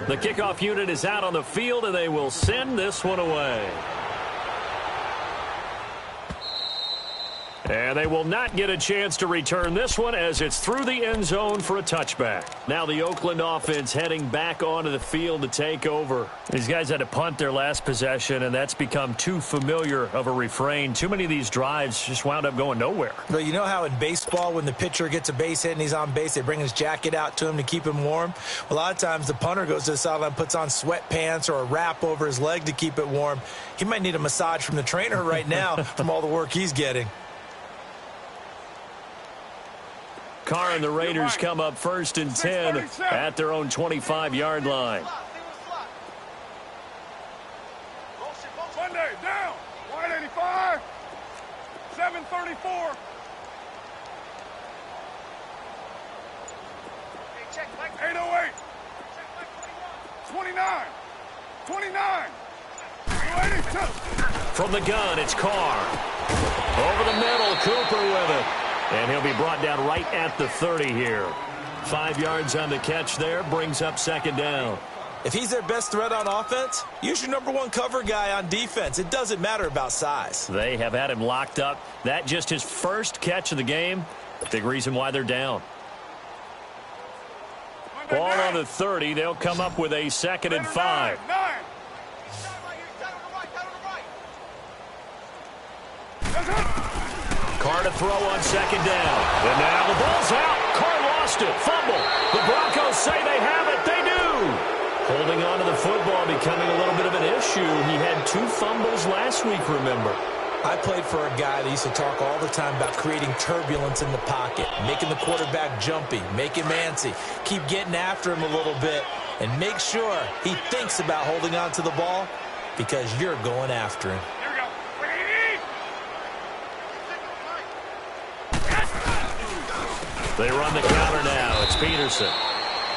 The kickoff unit is out on the field, and they will send this one away. And they will not get a chance to return this one as it's through the end zone for a touchback. Now the Oakland offense heading back onto the field to take over. These guys had to punt their last possession, and that's become too familiar of a refrain. Too many of these drives just wound up going nowhere. But you know how in baseball, when the pitcher gets a base hit and he's on base, they bring his jacket out to him to keep him warm? A lot of times the punter goes to the sideline, puts on sweatpants or a wrap over his leg to keep it warm. He might need a massage from the trainer right now from all the work he's getting. Carr and the Raiders come up 1st and 10 at their own 25-yard line. Monday, down. 185. 734. 808. 29. 29. 282. From the gun, it's Carr. Over the middle, Cooper with it. And he'll be brought down right at the 30 here. 5 yards on the catch there, brings up 2nd down. If he's their best threat on offense, use your number 1 cover guy on defense. It doesn't matter about size. They have had him locked up. That just his first catch of the game. Big reason why they're down. Ball on the 30. They'll come up with a 2nd and 5. Carr to throw on 2nd down. And now the ball's out. Carr lost it. Fumble. The Broncos say they have it. They do. Holding on to the football becoming a little bit of an issue. He had 2 fumbles last week, remember. I played for a guy that used to talk all the time about creating turbulence in the pocket, making the quarterback jumpy, make him antsy, keep getting after him a little bit, and make sure he thinks about holding on to the ball because you're going after him. They run the counter now. It's Peterson.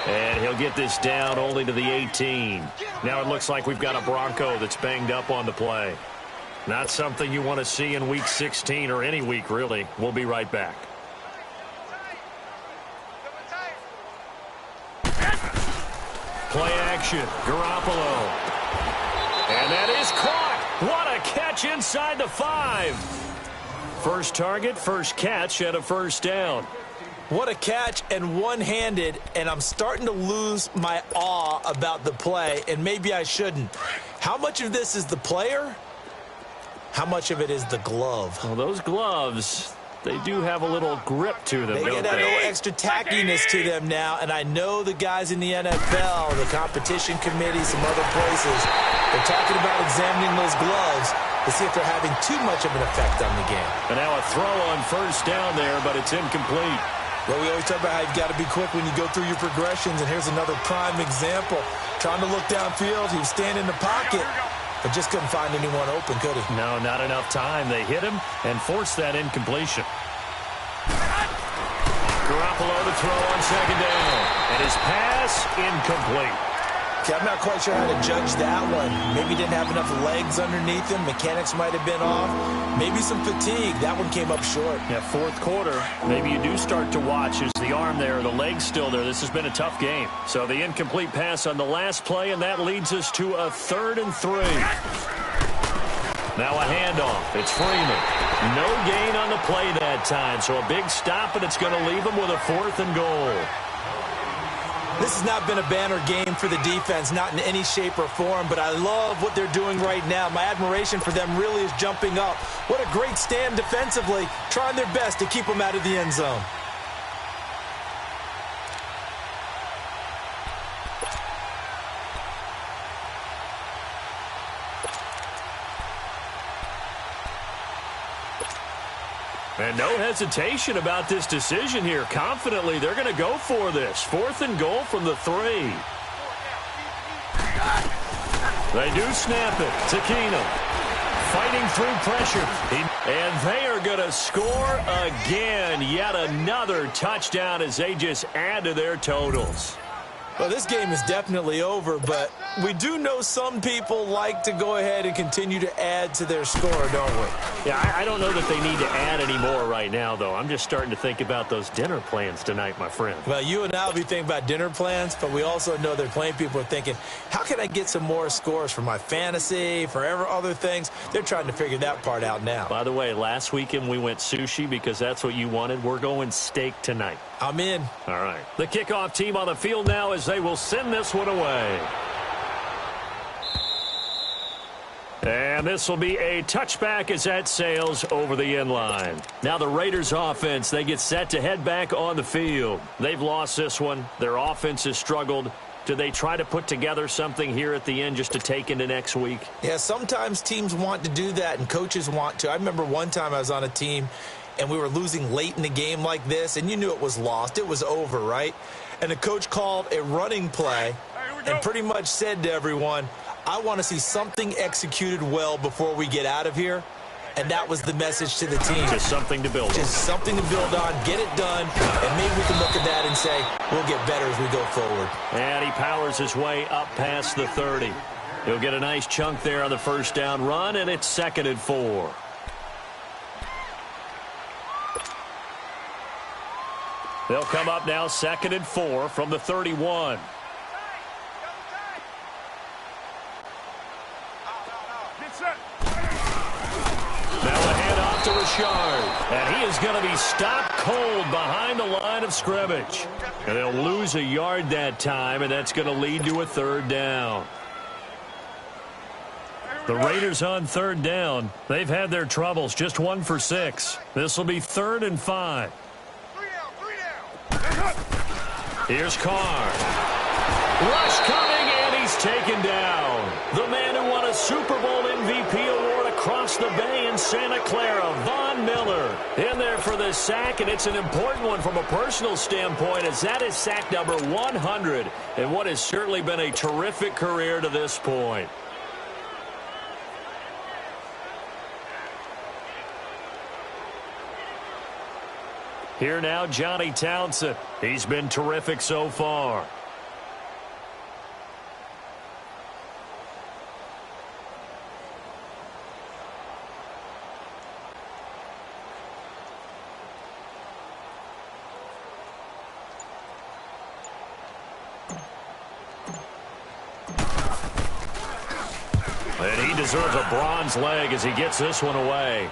And he'll get this down only to the 18. Now it looks like we've got a Bronco that's banged up on the play. Not something you want to see in Week 16 or any week, really. We'll be right back. Play action. Garoppolo. And that is caught. What a catch inside the 5. First target, first catch, and a first down. What a catch, and one-handed, and I'm starting to lose my awe about the play, and maybe I shouldn't. How much of this is the player? How much of it is the glove? Well, those gloves, they do have a little grip to them, They get that little extra tackiness to them now, and I know the guys in the NFL, the competition committee, some other places, they're talking about examining those gloves to see if they're having too much of an effect on the game. And now a throw on first down there, but it's incomplete. Well, we always talk about how you've got to be quick when you go through your progressions, and here's another prime example. Trying to look downfield, he was standing in the pocket, but just couldn't find anyone open, could he? No, not enough time. They hit him and forced that incompletion. Garoppolo to throw on 2nd down. And his pass, incomplete. Okay, I'm not quite sure how to judge that one. Maybe he didn't have enough legs underneath him. Mechanics might have been off. Maybe some fatigue. That one came up short. Yeah, 4th quarter, maybe you do start to watch. Is the arm there, the leg's still there? This has been a tough game. So the incomplete pass on the last play, and that leads us to a 3rd and 3. Now a handoff. It's Freeman. No gain on the play that time, so a big stop, and it's going to leave him with a 4th and goal. This has not been a banner game for the defense, not in any shape or form, but I love what they're doing right now. My admiration for them really is jumping up. What a great stand defensively, trying their best to keep them out of the end zone. And no hesitation about this decision here. Confidently, they're going to go for this. 4th and goal from the 3. They do snap it to Keenum. Fighting through pressure. And they are going to score again. Yet another touchdown as they just add to their totals. Well, this game is definitely over, but we do know some people like to go ahead and continue to add to their score, don't we? Yeah, I don't know that they need to add any more right now, though. I'm just starting to think about those dinner plans tonight, my friend. Well, you and I will be thinking about dinner plans, but we also know they're playing people are thinking, how can I get some more scores for my fantasy, for other things? They're trying to figure that part out now. By the way, last weekend we went sushi because that's what you wanted. We're going steak tonight. I'm in. All right. The kickoff team on the field now as they will send this one away. And this will be a touchback as that sails over the end line. Now the Raiders offense, they get set to head back on the field. They've lost this one. Their offense has struggled. Do they try to put together something here at the end just to take into next week? Yeah, sometimes teams want to do that and coaches want to. I remember one time I was on a team and we were losing late in the game like this, and you knew it was lost. It was over, right? And the coach called a running play and pretty much said to everyone, I want to see something executed well before we get out of here. And that was the message to the team. Just something to build on. Just something to build on, get it done, and maybe we can look at that and say, we'll get better as we go forward. And he powers his way up past the 30. He'll get a nice chunk there on the first down run, and it's 2nd and 4. They'll come up now 2nd and 4 from the 31. to Richard. And he is going to be stopped cold behind the line of scrimmage. And they'll lose a yard that time, and that's going to lead to a third down. The Raiders on third down. They've had their troubles, just 1 for 6. This will be 3rd and 5. Here's Carr. Rush coming, and he's taken down. The man who won a Super Bowl MVP award across the bay in Santa Clara, Von Miller, in there for the sack, and it's an important one from a personal standpoint, as that is sack number 100 in what has certainly been a terrific career to this point. Here now, Johnny Townsend. He's been terrific so far. And he deserves a bronze leg as he gets this one away.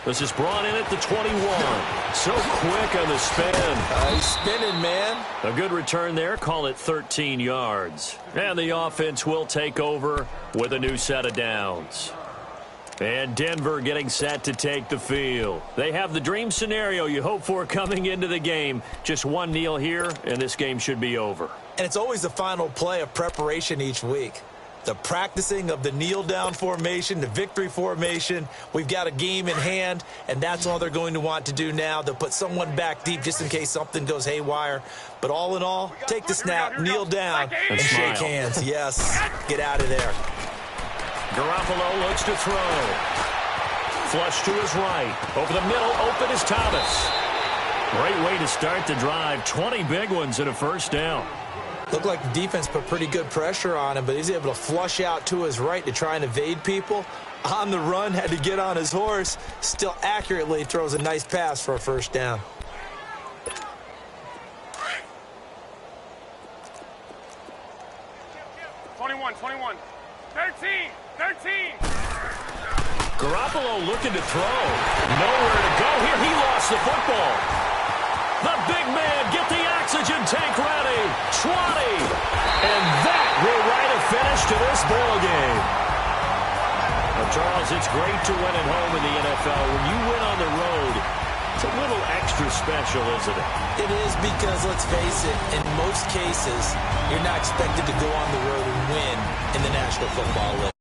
This is brought in at the 21. So quick on the spin. He's spinning, man. A good return there. Call it 13 yards. And the offense will take over with a new set of downs. And Denver getting set to take the field. They have the dream scenario you hope for coming into the game. Just one kneel here, and this game should be over. And it's always the final play of preparation each week. The practicing of the kneel-down formation, the victory formation. We've got a game in hand, and that's all they're going to want to do now. They'll put someone back deep just in case something goes haywire. But all in all, take the snap, kneel down, and shake hands. Yes, get out of there. Garoppolo looks to throw. Flush to his right. Over the middle, open is Thomas. Great way to start the drive. 20 big ones and a first down. Looked like the defense put pretty good pressure on him, but he's able to flush out to his right to try and evade people. On the run, had to get on his horse. Still accurately throws a nice pass for a first down. Twenty-one. 13. Garoppolo looking to throw. Nowhere to go here. He lost the football. The big man, get the oxygen tank ready. 20. And that will write a finish to this ball game. Now, Charles, it's great to win at home in the NFL. When you win on the road, it's a little extra special, isn't it? It is, because, let's face it, in most cases, you're not expected to go on the road and win in the National Football League.